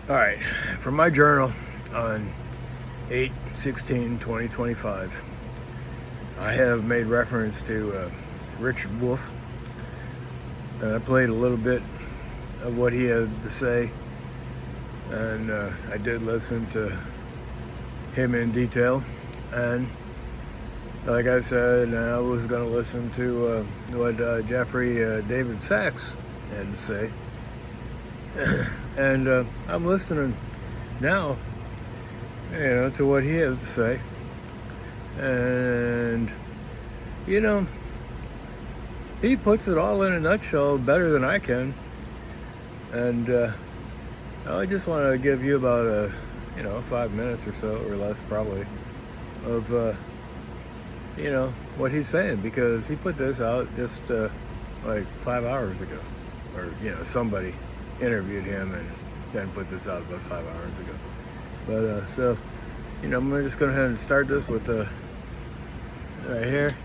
All right, from my journal on 8/16/2025, I have made reference to Richard Wolff, and I played a little bit of what he had to say, and I did listen to him in detail, and like I said, I was going to listen to what Jeffrey David Sachs had to say. And I'm listening now, to what he has to say. And, he puts it all in a nutshell better than I can. And I just want to give you about 5 minutes or so, or less probably, of, what he's saying, because he put this out just like 5 hours ago. Or, somebody interviewed him and then put this out about 5 hours ago. But so, I'm just going to ahead and start this with right here.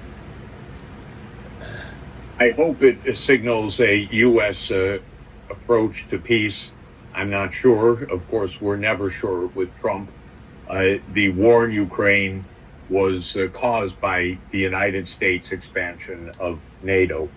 I hope it signals a U.S. approach to peace. I'm not sure. Of course, we're never sure with Trump. The war in Ukraine was caused by the United States expansion of NATO.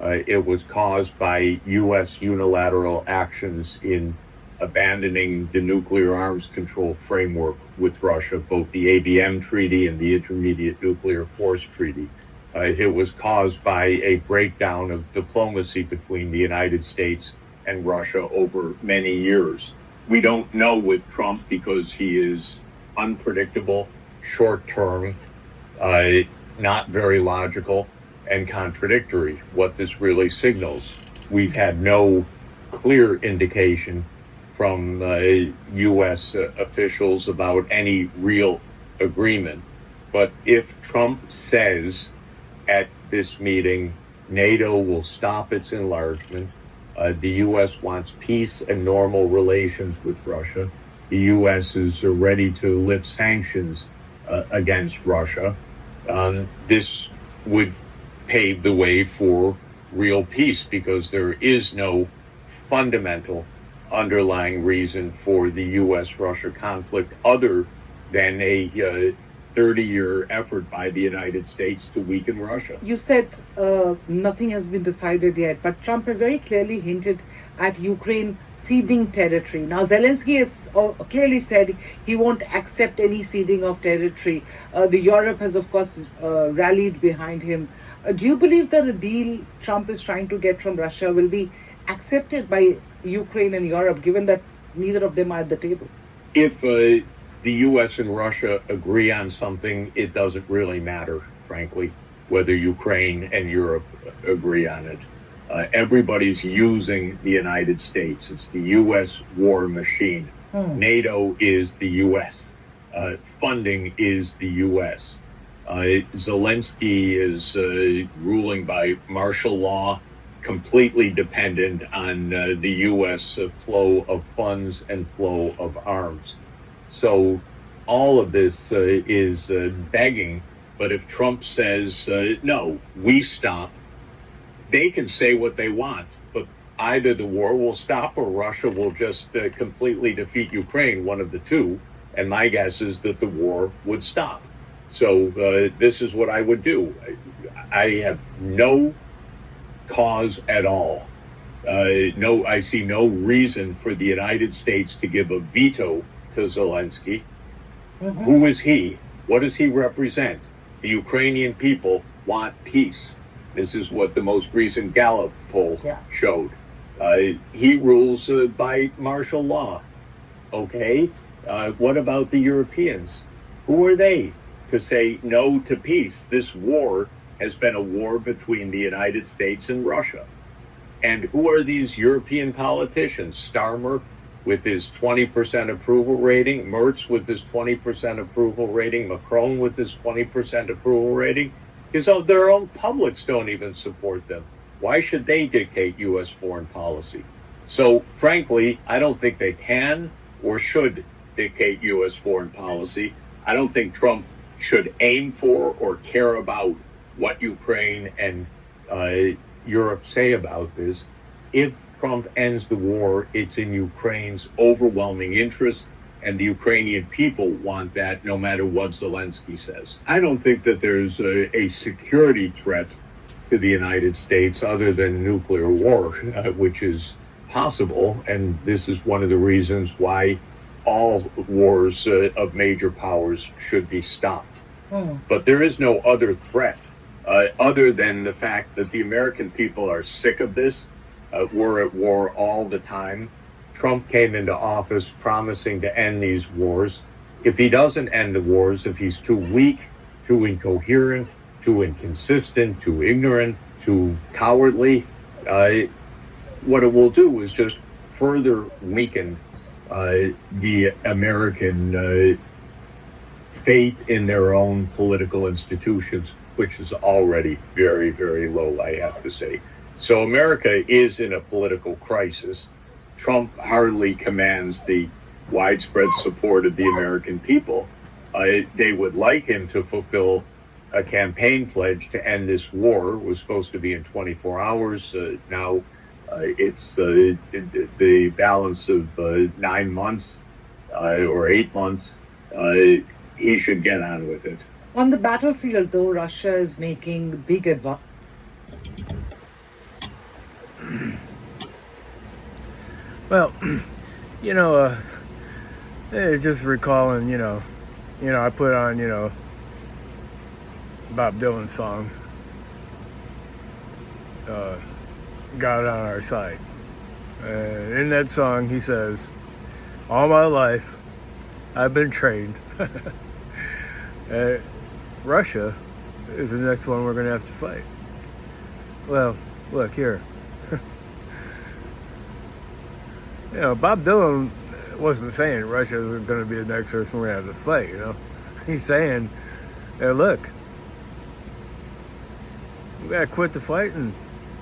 It was caused by U.S. unilateral actions in abandoning the nuclear arms control framework with Russia, both the ABM Treaty and the Intermediate Nuclear Force Treaty. It was caused by a breakdown of diplomacy between the United States and Russia over many years. We don't know with Trump because he is unpredictable, short-term, not very logical, and contradictory what this really signals. We've had no clear indication from U.S. officials about any real agreement. But if Trump says at this meeting, NATO will stop its enlargement, the U.S. wants peace and normal relations with Russia, the U.S. is ready to lift sanctions against Russia, this would pave the way for real peace, because there is no fundamental underlying reason for the U.S.-Russia conflict other than a 30-year effort by the United States to weaken Russia. You said nothing has been decided yet, but Trump has very clearly hinted at Ukraine ceding territory. Now, Zelensky has clearly said he won't accept any ceding of territory. The Europe has, of course, rallied behind him. Do you believe that the deal Trump is trying to get from Russia will be accepted by Ukraine and Europe, given that neither of them are at the table? If the U.S. and Russia agree on something, it doesn't really matter, frankly, whether Ukraine and Europe agree on it. Everybody's using the United States. It's the U.S. war machine. NATO is the U.S. Funding is the U.S. Zelensky is ruling by martial law, completely dependent on the U.S. flow of funds and flow of arms. So all of this is begging, but if Trump says, no, we stop, they can say what they want, but either the war will stop or Russia will just completely defeat Ukraine, one of the two, and my guess is that the war would stop. So this is what I would do. I have no cause at all. I see no reason for the United States to give a veto to Zelensky. Mm-hmm. Who is he? What does he represent? The Ukrainian people want peace. This is what the most recent Gallup poll showed. He rules by martial law. Okay. What about the Europeans? Who are they to say no to peace? This war has been a war between the United States and Russia. And who are these European politicians? Starmer with his 20% approval rating, Merz with his 20% approval rating, Macron with his 20% approval rating. Because their own publics don't even support them. Why should they dictate U.S. foreign policy? So, frankly, I don't think they can or should dictate U.S. foreign policy. I don't think Trump should aim for or care about what Ukraine and Europe say about this. If Trump ends the war, it's in Ukraine's overwhelming interest, and the Ukrainian people want that no matter what Zelensky says. I don't think that there's a security threat to the United States other than nuclear war, which is possible, and this is one of the reasons why all wars of major powers should be stopped. But there is no other threat other than the fact that the American people are sick of this. We're at war all the time. Trump came into office promising to end these wars. If he doesn't end the wars, if he's too weak, too incoherent, too inconsistent, too ignorant, too cowardly, what it will do is just further weaken the American faith in their own political institutions, which is already very, very low, I have to say. So America is in a political crisis. Trump hardly commands the widespread support of the American people. They would like him to fulfill a campaign pledge to end this war. It was supposed to be in 24 hours. Now it's the balance of 9 months or 8 months. He should get on with it. On the battlefield, though, Russia is making big advances. Well, just recalling, I put on, Bob Dylan's song, God on Our Side. In that song, he says, all my life, I've been trained. Russia is the next one we're going to have to fight. Well, look here. Bob Dylan wasn't saying Russia is going to be the next person we're going to have to fight, He's saying, hey, look, we got to quit the fighting.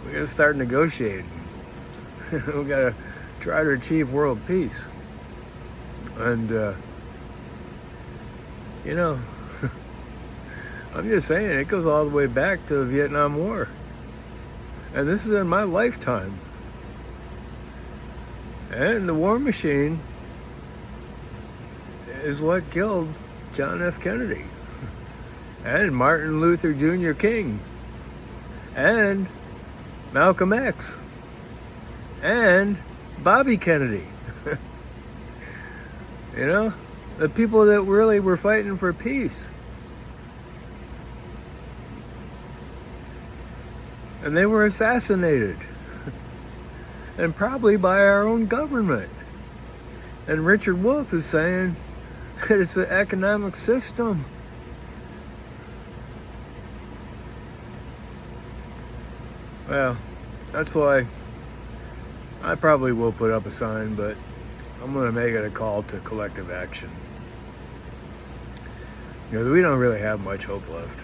We got to start negotiating. We got to try to achieve world peace. And, I'm just saying, it goes all the way back to the Vietnam War. And this is in my lifetime. And the war machine is what killed John F. Kennedy. And Martin Luther Jr. King. And Malcolm X. And Bobby Kennedy. The people that really were fighting for peace. And they were assassinated. And probably by our own government. And Richard Wolff is saying that it's the economic system. Well, that's why I probably will put up a sign, but I'm going to make it a call to collective action. We don't really have much hope left.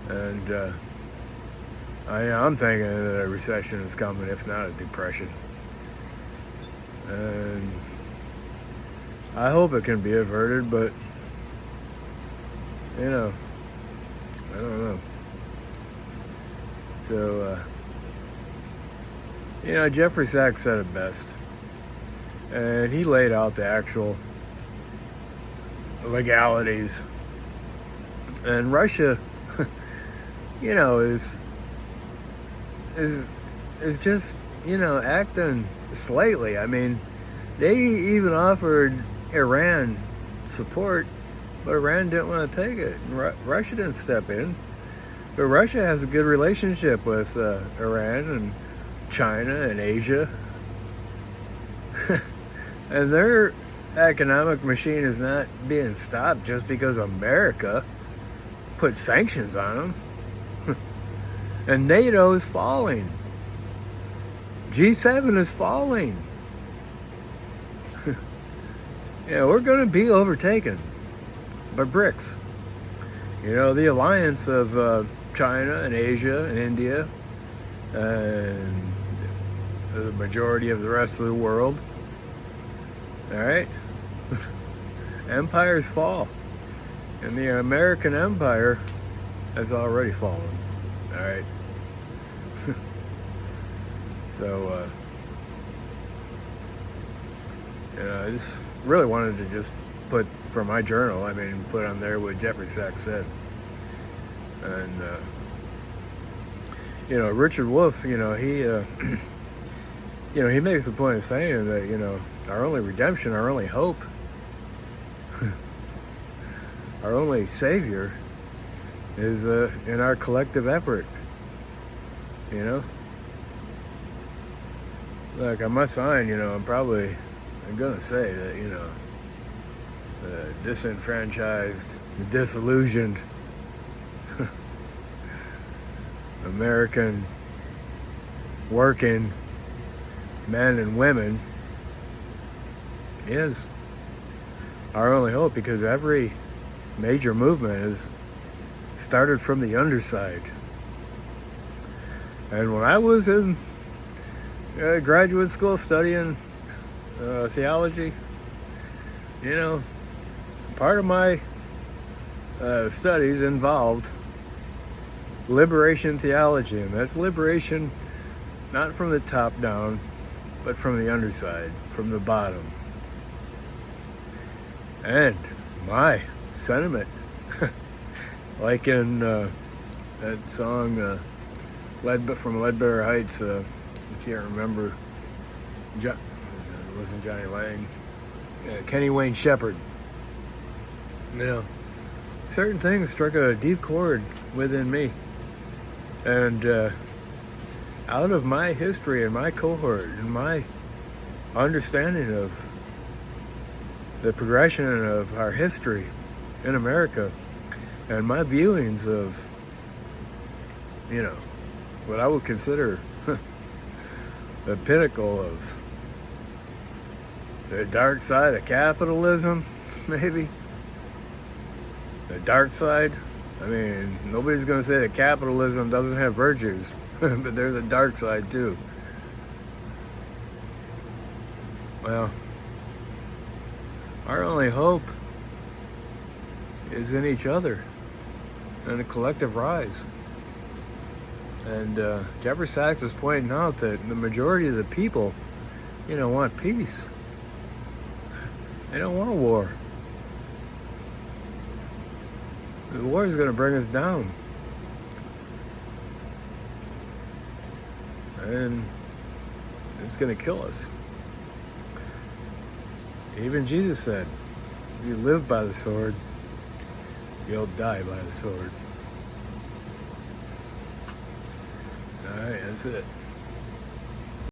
And I'm thinking that a recession is coming, if not a depression. And I hope it can be averted, but, I don't know. So, Jeffrey Sachs said it best. And he laid out the actual legalities. And Russia, is just, acting slightly. I mean, they even offered Iran support, but Iran didn't want to take it. And Russia didn't step in. But Russia has a good relationship with Iran and China and Asia. And their economic machine is not being stopped just because America put sanctions on them. And NATO is falling. G7 is falling. We're going to be overtaken by BRICS. The alliance of China and Asia and India and the majority of the rest of the world. All right? Empires fall. And the American empire has already fallen. All right? So, I just really wanted to just put from my journal, put on there what Jeffrey Sachs said. And, Richard Wolff, he, he makes a point of saying that, our only redemption, our only hope, our only savior is in our collective effort, Like on my sign, I'm gonna say that, the disenfranchised, the disillusioned American working men and women is our only hope, because every major movement is started from the underside. And when I was in graduate school studying theology, part of my studies involved liberation theology, and that's liberation not from the top down, but from the underside, from the bottom. And my sentiment, like in that song from Leadbetter Heights, I can't remember, it wasn't Johnny Lang, Kenny Wayne Shepherd. Certain things struck a deep chord within me. And out of my history and my cohort and my understanding of the progression of our history in America, and my viewings of, what I would consider the pinnacle of the dark side of capitalism, maybe. The dark side. Nobody's going to say that capitalism doesn't have virtues, but there's a dark side too. Well, our only hope is in each other and a collective rise. And Jeffrey Sachs is pointing out that the majority of the people, want peace. They don't want a war. The war is going to bring us down. And it's going to kill us. Even Jesus said, if you live by the sword, you'll die by the sword. All right, that's it.